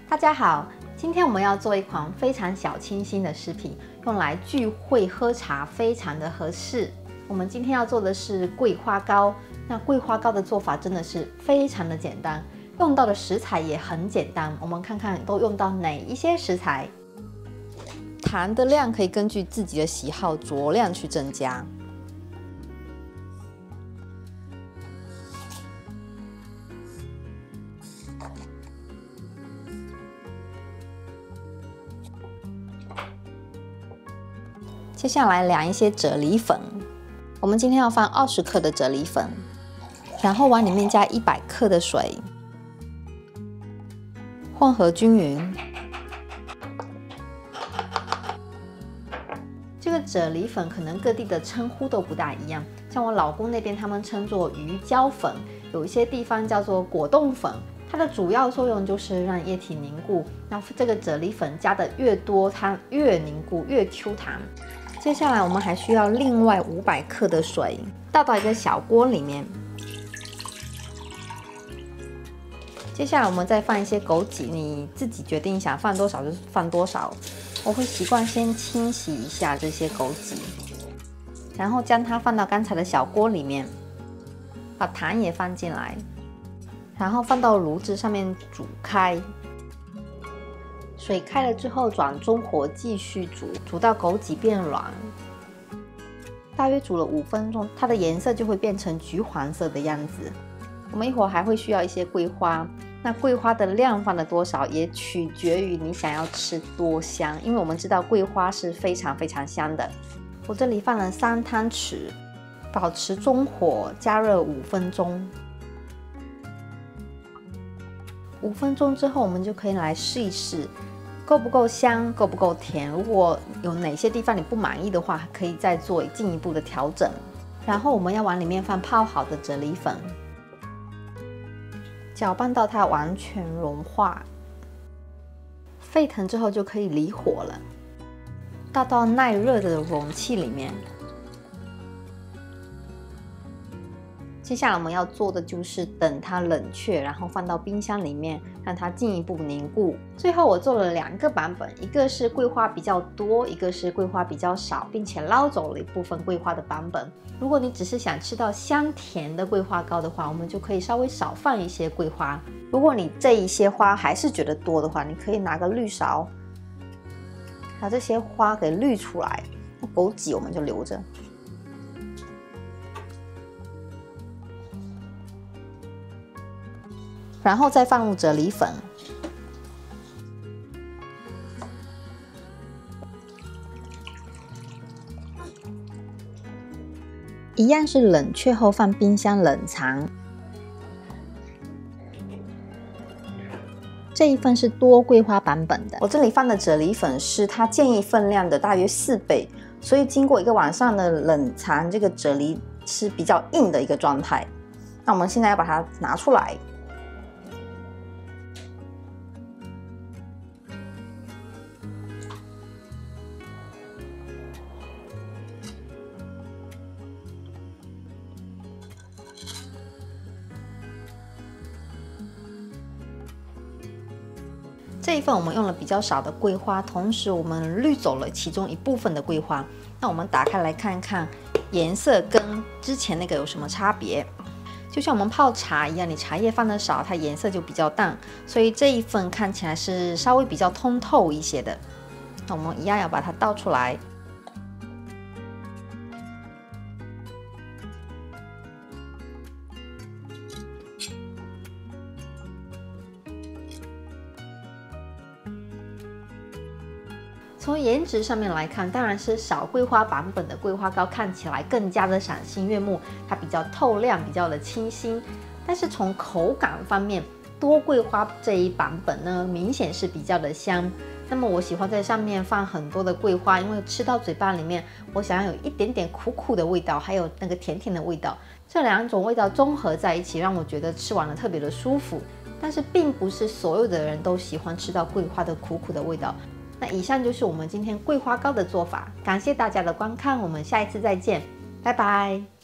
大家好，今天我们要做一款非常小清新的食品，用来聚会喝茶非常的合适。我们今天要做的是桂花糕。那桂花糕的做法真的是非常的简单，用到的食材也很简单。我们看看都用到哪一些食材。糖的量可以根据自己的喜好酌量去增加。接下来量一些啫喱粉，我们今天要放20克的啫喱粉，然后往里面加100克的水，混合均匀。这个啫喱粉可能各地的称呼都不大一样，像我老公那边他们称作鱼胶粉，有一些地方叫做果冻粉。它的主要作用就是让液体凝固，那这个啫喱粉加的越多，它越凝固越 Q 弹。接下来我们还需要另外500克的水，倒到一个小锅里面。接下来我们再放一些枸杞，你自己决定想放多少就放多少。我会习惯先清洗一下这些枸杞，然后将它放到刚才的小锅里面，把糖也放进来，然后放到炉子上面煮开。水开了之后，转中火继续煮，煮到枸杞变软。大约煮了5分钟，它的颜色就会变成橘黄色的样子。我们一会儿还会需要一些桂花，那桂花的量放了多少，也取决于你想要吃多香，因为我们知道桂花是非常非常香的。我这里放了3汤匙，保持中火加热5分钟。5分钟之后，我们就可以来试一试。够不够香，够不够甜？如果有哪些地方你不满意的话，可以再做进一步的调整。然后我们要往里面放泡好的啫喱粉，搅拌到它完全融化，沸腾之后就可以离火了，倒到耐热的容器里面。接下来我们要做的就是等它冷却，然后放到冰箱里面，让它进一步凝固。最后我做了2个版本，一个是桂花比较多，一个是桂花比较少，并且捞走了一部分桂花的版本。如果你只是想吃到香甜的桂花糕的话，我们就可以稍微少放一些桂花。如果你这一些花还是觉得多的话，你可以拿个滤勺，把这些花给滤出来。那枸杞我们就留着。然后再放入啫喱粉，一样是冷却后放冰箱冷藏。这一份是多桂花版本的，我这里放的啫喱粉是它建议分量的大约4倍，所以经过1个晚上的冷藏，这个啫喱是比较硬的一个状态。那我们现在要把它拿出来。这一份我们用了比较少的桂花，同时我们滤走了其中一部分的桂花。那我们打开来看看，颜色跟之前那个有什么差别？就像我们泡茶一样，你茶叶放的少，它颜色就比较淡，所以这一份看起来是稍微比较通透一些的。那我们一样要把它倒出来。从颜值上面来看，当然是少桂花版本的桂花糕看起来更加的赏心悦目，它比较透亮，比较的清新。但是从口感方面，多桂花这一版本呢，明显是比较的香。那么我喜欢在上面放很多的桂花，因为吃到嘴巴里面，我想要有一点点苦苦的味道，还有那个甜甜的味道，这2种味道综合在一起，让我觉得吃完了特别的舒服。但是并不是所有的人都喜欢吃到桂花的苦苦的味道。那以上就是我们今天桂花糕的做法，感谢大家的观看，我们下一次再见，拜拜。